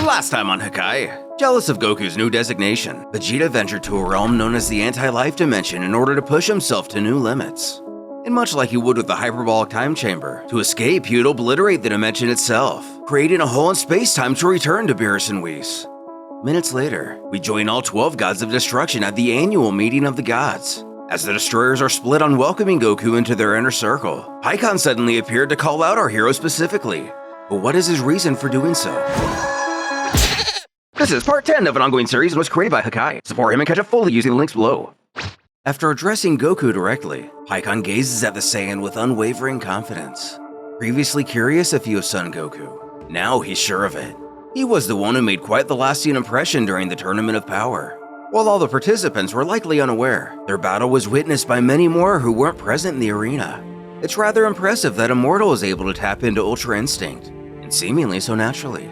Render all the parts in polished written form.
Last time on Hakai, jealous of Goku's new designation, Vegeta ventured to a realm known as the Anti-Life Dimension in order to push himself to new limits. And much like he would with the hyperbolic time chamber, to escape he would obliterate the dimension itself, creating a hole in space-time to return to Beerus and Whis. Minutes later, we join all 12 gods of destruction at the annual meeting of the gods. As the destroyers are split on welcoming Goku into their inner circle, Pikkon suddenly appeared to call out our hero specifically. But what is his reason for doing so? This is part 10 of an ongoing series and was created by Hakai. Support him and catch up fully using the links below. After addressing Goku directly, Pikkon gazes at the Saiyan with unwavering confidence. Previously curious if he was Son Goku, now he's sure of it. He was the one who made quite the lasting impression during the Tournament of Power. While all the participants were likely unaware, their battle was witnessed by many more who weren't present in the arena. It's rather impressive that a mortal is able to tap into Ultra Instinct, and seemingly so naturally.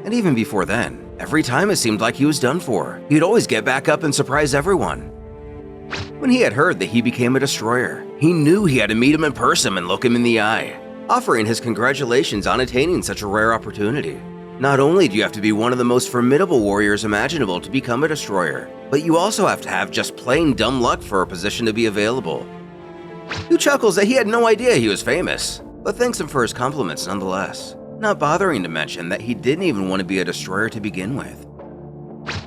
And even before then, every time it seemed like he was done for, he'd always get back up and surprise everyone. When he had heard that he became a destroyer, he knew he had to meet him in person and look him in the eye, offering his congratulations on attaining such a rare opportunity. Not only do you have to be one of the most formidable warriors imaginable to become a destroyer, but you also have to have just plain dumb luck for a position to be available. He chuckles that he had no idea he was famous, but thanks him for his compliments nonetheless, not bothering to mention that he didn't even want to be a destroyer to begin with.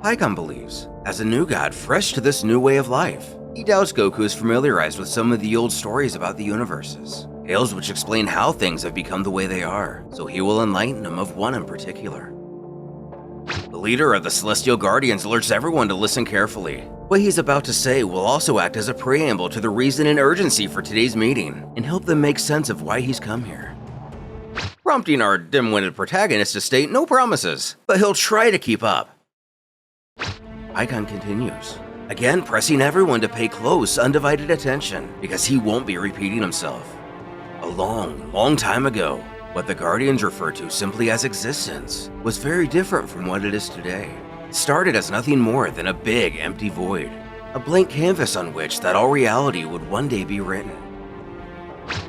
Pikkon believes, as a new god fresh to this new way of life, he doubts Goku is familiarized with some of the old stories about the universes, tales which explain how things have become the way they are, so he will enlighten him of one in particular. The leader of the Celestial Guardians alerts everyone to listen carefully. What he's about to say will also act as a preamble to the reason and urgency for today's meeting, and help them make sense of why he's come here. Prompting our dim-witted protagonist to state no promises, but he'll try to keep up. Pikkon continues, again pressing everyone to pay close, undivided attention, because he won't be repeating himself. A long time ago, what the Guardians refer to simply as existence was very different from what it is today. It started as nothing more than a big, empty void, a blank canvas on which that all reality would one day be written.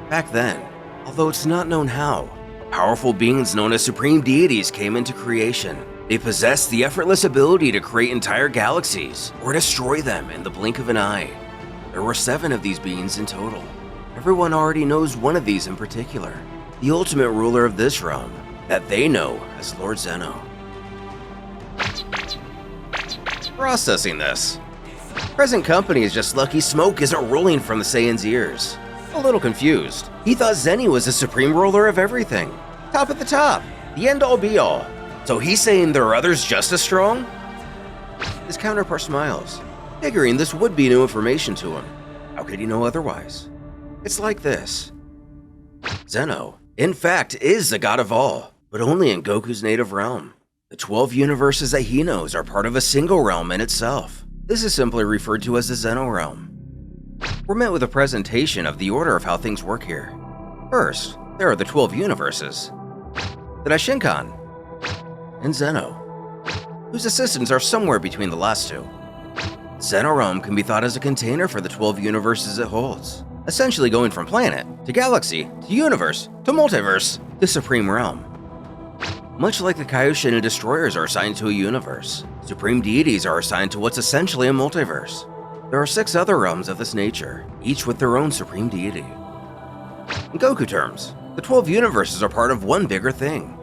Back then, although it's not known how, powerful beings known as supreme deities came into creation. They possessed the effortless ability to create entire galaxies or destroy them in the blink of an eye. There were 7 of these beings in total. Everyone already knows one of these in particular, the ultimate ruler of this realm, that they know as Lord ZENO. Processing this. Present company is just lucky smoke isn't rolling from the Saiyan's ears. A little confused. He thought Zeni was the supreme ruler of everything. Top at the top. The end-all be-all. So he's saying there are others just as strong? His counterpart smiles, figuring this would be new information to him. How could he know otherwise? It's like this. ZENO, in fact, is the god of all, but only in Goku's native realm. The 12 universes that he knows are part of a single realm in itself. This is simply referred to as the ZENO realm. We're met with a presentation of the order of how things work here. First, there are the 12 universes, the Daishinkan, and ZENO, whose assistants are somewhere between the last two. The ZENO realm can be thought as a container for the 12 universes it holds, essentially going from planet, to galaxy, to universe, to multiverse, the supreme realm. Much like the Kaioshin and Destroyers are assigned to a universe, supreme deities are assigned to what's essentially a multiverse. There are 6 other realms of this nature, each with their own supreme deity. In Goku terms, the 12 universes are part of one bigger thing.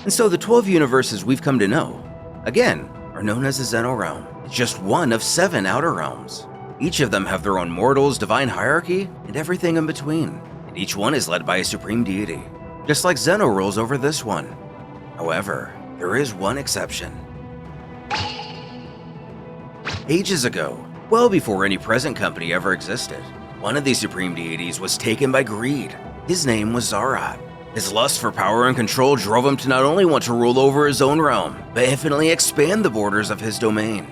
And so the 12 universes we've come to know, again, are known as the ZENO realm. It's just one of 7 outer realms. Each of them have their own mortals, divine hierarchy, and everything in between. And each one is led by a supreme deity, just like ZENO rules over this one. However, there is one exception. Ages ago, well before any present company ever existed, one of these supreme deities was taken by greed. His name was Zarat. His lust for power and control drove him to not only want to rule over his own realm, but infinitely expand the borders of his domain.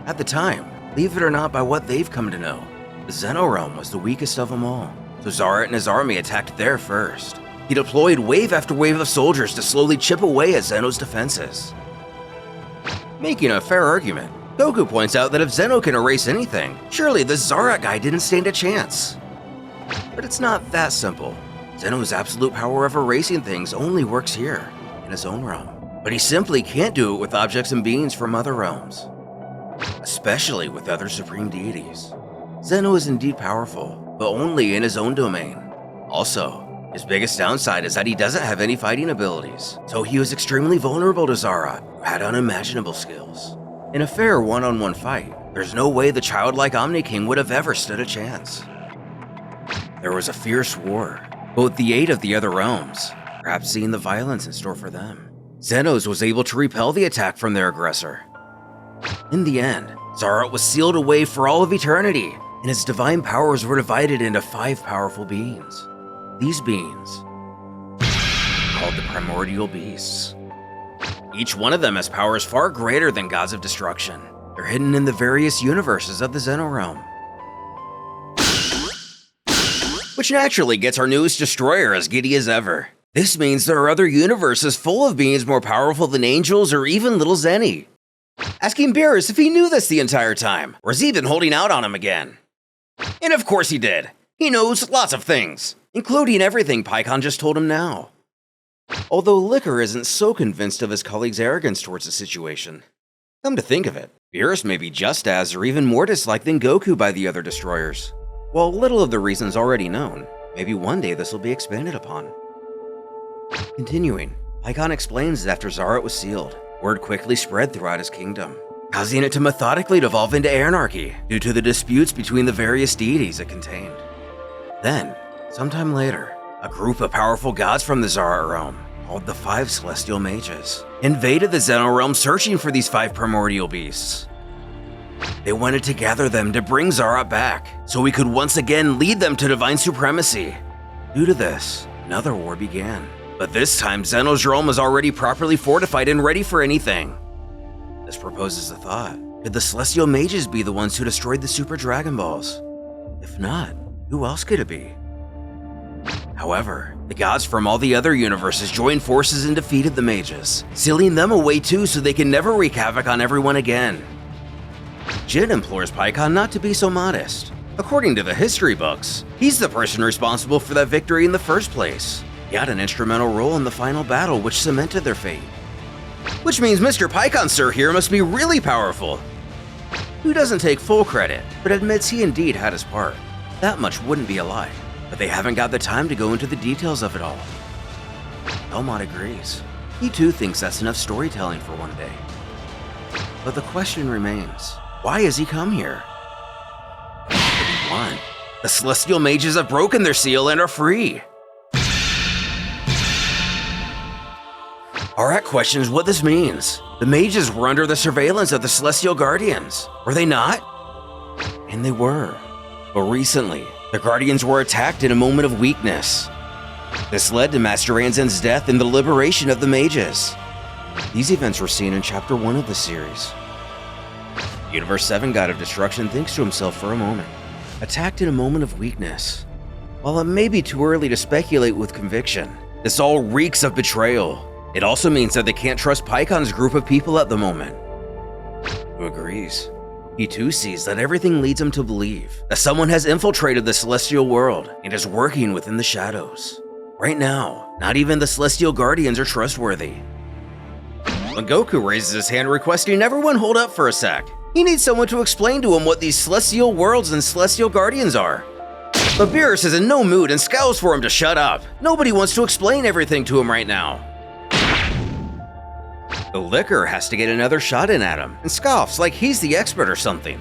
At the time, believe it or not by what they've come to know, the ZENO realm was the weakest of them all, so Zarat and his army attacked there first. He deployed wave after wave of soldiers to slowly chip away at ZENO's defenses. Making a fair argument, Goku points out that if ZENO can erase anything, surely this Zarat guy didn't stand a chance. But it's not that simple. ZENO's absolute power of erasing things only works here, in his own realm. but he simply can't do it with objects and beings from other realms, especially with other supreme deities. ZENO is indeed powerful, but only in his own domain. Also, his biggest downside is that he doesn't have any fighting abilities, so he was extremely vulnerable to Zara, who had unimaginable skills. In a fair one-on-one fight, there's no way the childlike Omni King would have ever stood a chance. There was a fierce war, but with the aid of the other realms, perhaps seeing the violence in store for them, Zenos was able to repel the attack from their aggressor. In the end, Zara was sealed away for all of eternity, and its divine powers were divided into 5 powerful beings. These beings, called the primordial beasts. Each one of them has powers far greater than gods of destruction. They're hidden in the various universes of the ZENO realm, which naturally gets our newest destroyer as giddy as ever. This means there are other universes full of beings more powerful than angels or even little Zeni. Asking Beerus if he knew this the entire time, or has he been holding out on him again? And of course he did. He knows lots of things, including everything Pikkon just told him now. Although Liquor isn't so convinced of his colleague's arrogance towards the situation. Come to think of it, Beerus may be just as or even more disliked than Goku by the other destroyers. While little of the reasons already known, maybe one day this will be expanded upon. Continuing, Pikkon explains that after Zara was sealed, word quickly spread throughout his kingdom, causing it to methodically devolve into anarchy due to the disputes between the various deities it contained. Then, sometime later, a group of powerful gods from the Zara realm, called the 5 Celestial Mages, invaded the ZENO realm searching for these 5 primordial beasts. They wanted to gather them to bring Zara back, so he could once again lead them to divine supremacy. Due to this, another war began. But this time, ZENO's realm was already properly fortified and ready for anything. This proposes a thought. Could the Celestial Mages be the ones who destroyed the Super Dragon Balls? If not, who else could it be? However, the gods from all the other universes joined forces and defeated the Mages, sealing them away too so they can never wreak havoc on everyone again. Jin implores Pikkon not to be so modest. According to the history books, he's the person responsible for that victory in the first place. He had an instrumental role in the final battle which cemented their fate. Which means Mr. Pikkon Sir here must be really powerful. Who doesn't take full credit, but admits he indeed had his part. That much wouldn't be a lie, but they haven't got the time to go into the details of it all. Elmont agrees. He too thinks that's enough storytelling for one day. But the question remains, why has he come here? What did he want? The Celestial Mages have broken their seal and are free. Arak questions what this means. The Mages were under the surveillance of the Celestial Guardians, were they not? And they were. But recently, the Guardians were attacked in a moment of weakness. This led to Master Anzen's death and the liberation of the Mages. These events were seen in Chapter 1 of the series. Universe 7 God of Destruction thinks to himself for a moment. Attacked in a moment of weakness. While it may be too early to speculate with conviction, this all reeks of betrayal. It also means that they can't trust Pikkon's group of people at the moment. Who agrees? He too sees that everything leads him to believe that someone has infiltrated the celestial world and is working within the shadows. Right now, not even the Celestial Guardians are trustworthy. When Goku raises his hand requesting everyone hold up for a sec, he needs someone to explain to him what these celestial worlds and celestial guardians are. But Beerus is in no mood and scowls for him to shut up. Nobody wants to explain everything to him right now. The Liquor has to get another shot in at him and scoffs like he's the expert or something.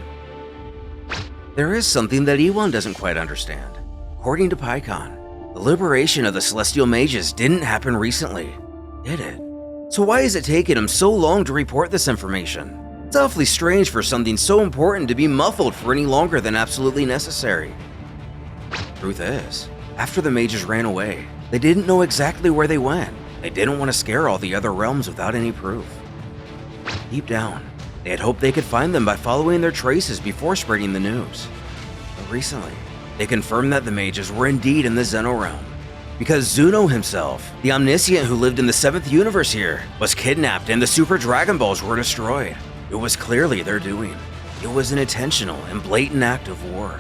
There is something that Ewan doesn't quite understand. According to Pikkon, the liberation of the Celestial Mages didn't happen recently, did it? So why is it taking him so long to report this information? It's awfully strange for something so important to be muffled for any longer than absolutely necessary. Truth is, after the Mages ran away, they didn't know exactly where they went. They didn't want to scare all the other realms without any proof. Deep down, they had hoped they could find them by following their traces before spreading the news. But recently, they confirmed that the Mages were indeed in the ZENO realm. Because ZENO himself, the Omniscient who lived in the 7th universe here, was kidnapped and the Super Dragon Balls were destroyed. It was clearly their doing. It was an intentional and blatant act of war.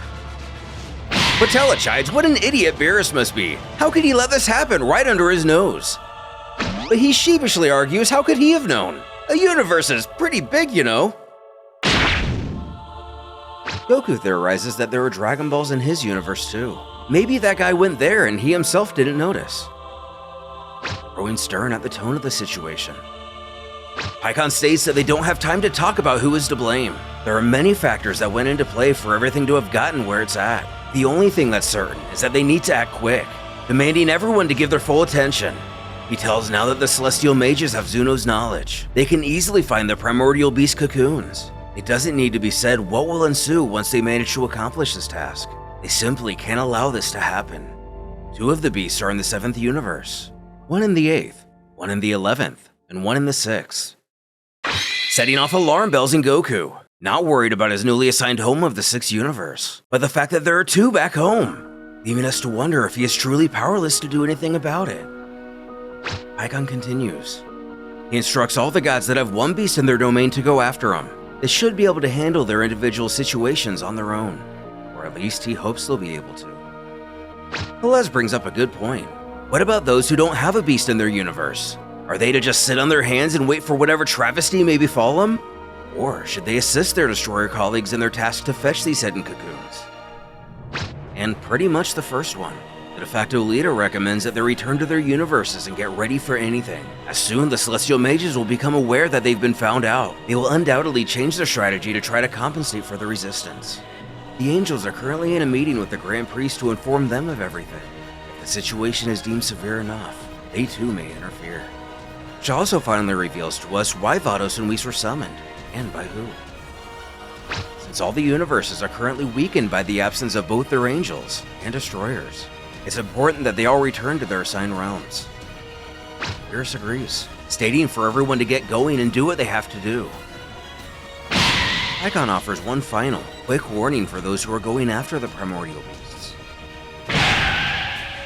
But Telechides, what an idiot Beerus must be! How could he let this happen right under his nose? but he sheepishly argues how could he have known? A universe is pretty big, you know. Goku theorizes that there are Dragon Balls in his universe too. Maybe that guy went there and he himself didn't notice. Growing stern at the tone of the situation, Pikkon states that they don't have time to talk about who is to blame. There are many factors that went into play for everything to have gotten where it's at. The only thing that's certain is that they need to act quick, demanding everyone to give their full attention. He tells now that the Celestial Mages have Zeno's knowledge. They can easily find the Primordial Beast cocoons. It doesn't need to be said what will ensue once they manage to accomplish this task. They simply can't allow this to happen. 2 of the beasts are in the 7th universe, 1 in the 8th, 1 in the 11th, and 1 in the 6th. Setting off alarm bells in Goku, not worried about his newly assigned home of the 6th universe, but the fact that there are 2 back home, leaving us to wonder if he is truly powerless to do anything about it. Pikkon continues. He instructs all the gods that have 1 beast in their domain to go after him. They should be able to handle their individual situations on their own, or at least he hopes they'll be able to. Pelez brings up a good point. What about those who don't have a beast in their universe? Are they to just sit on their hands and wait for whatever travesty may befall them? Or should they assist their destroyer colleagues in their task to fetch these hidden cocoons? And pretty much the first one. The de facto leader recommends that they return to their universes and get ready for anything. As soon the Celestial Mages will become aware that they've been found out, they will undoubtedly change their strategy to try to compensate for the resistance. The Angels are currently in a meeting with the Grand Priest to inform them of everything. If the situation is deemed severe enough, they too may interfere. Which also finally reveals to us why Vados and Whis were summoned, and by who. Since all the universes are currently weakened by the absence of both their Angels and Destroyers, it's important that they all return to their assigned realms. Beerus agrees, stating for everyone to get going and do what they have to do. Pikkon offers one final, quick warning for those who are going after the Primordial Beasts.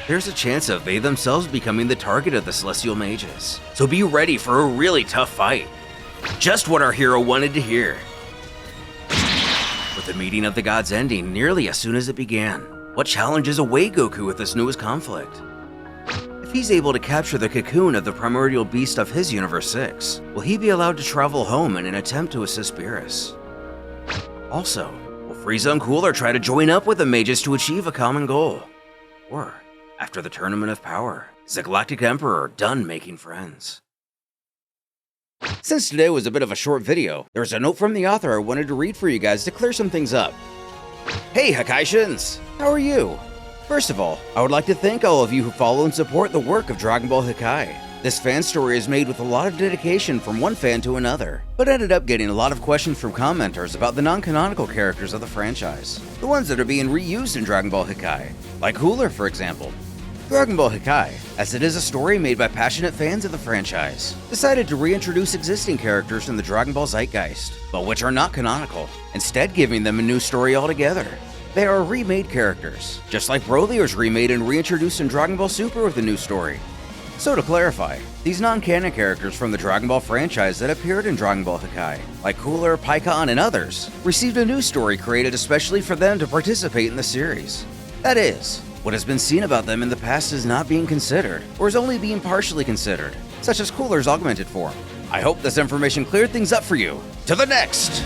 There's a chance of they themselves becoming the target of the Celestial Mages, so be ready for a really tough fight. Just what our hero wanted to hear. With the meeting of the gods ending nearly as soon as it began, what challenges await Goku with this newest conflict? If he's able to capture the cocoon of the primordial beast of his Universe 6, will he be allowed to travel home in an attempt to assist Beerus? Also, will Frieza and Cooler try to join up with the mages to achieve a common goal? Or, after the Tournament of Power, is the Galactic Emperor done making friends? Since today was a bit of a short video, there's a note from the author I wanted to read for you guys to clear some things up. Hey Hakai-shins! How are you? First of all, I would like to thank all of you who follow and support the work of Dragon Ball Hakai. This fan story is made with a lot of dedication from one fan to another, but ended up getting a lot of questions from commenters about the non-canonical characters of the franchise, the ones that are being reused in Dragon Ball Hakai, like Cooler for example. Dragon Ball Hakai, as it is a story made by passionate fans of the franchise, decided to reintroduce existing characters in the Dragon Ball zeitgeist, but which are not canonical, instead giving them a new story altogether. They are remade characters, just like Broly was remade and reintroduced in Dragon Ball Super with a new story. So to clarify, these non-canon characters from the Dragon Ball franchise that appeared in Dragon Ball Hakai, like Cooler, Pikkon, and others, received a new story created especially for them to participate in the series. That is, what has been seen about them in the past is not being considered, or is only being partially considered, such as Cooler's augmented form. I hope this information cleared things up for you. To the next!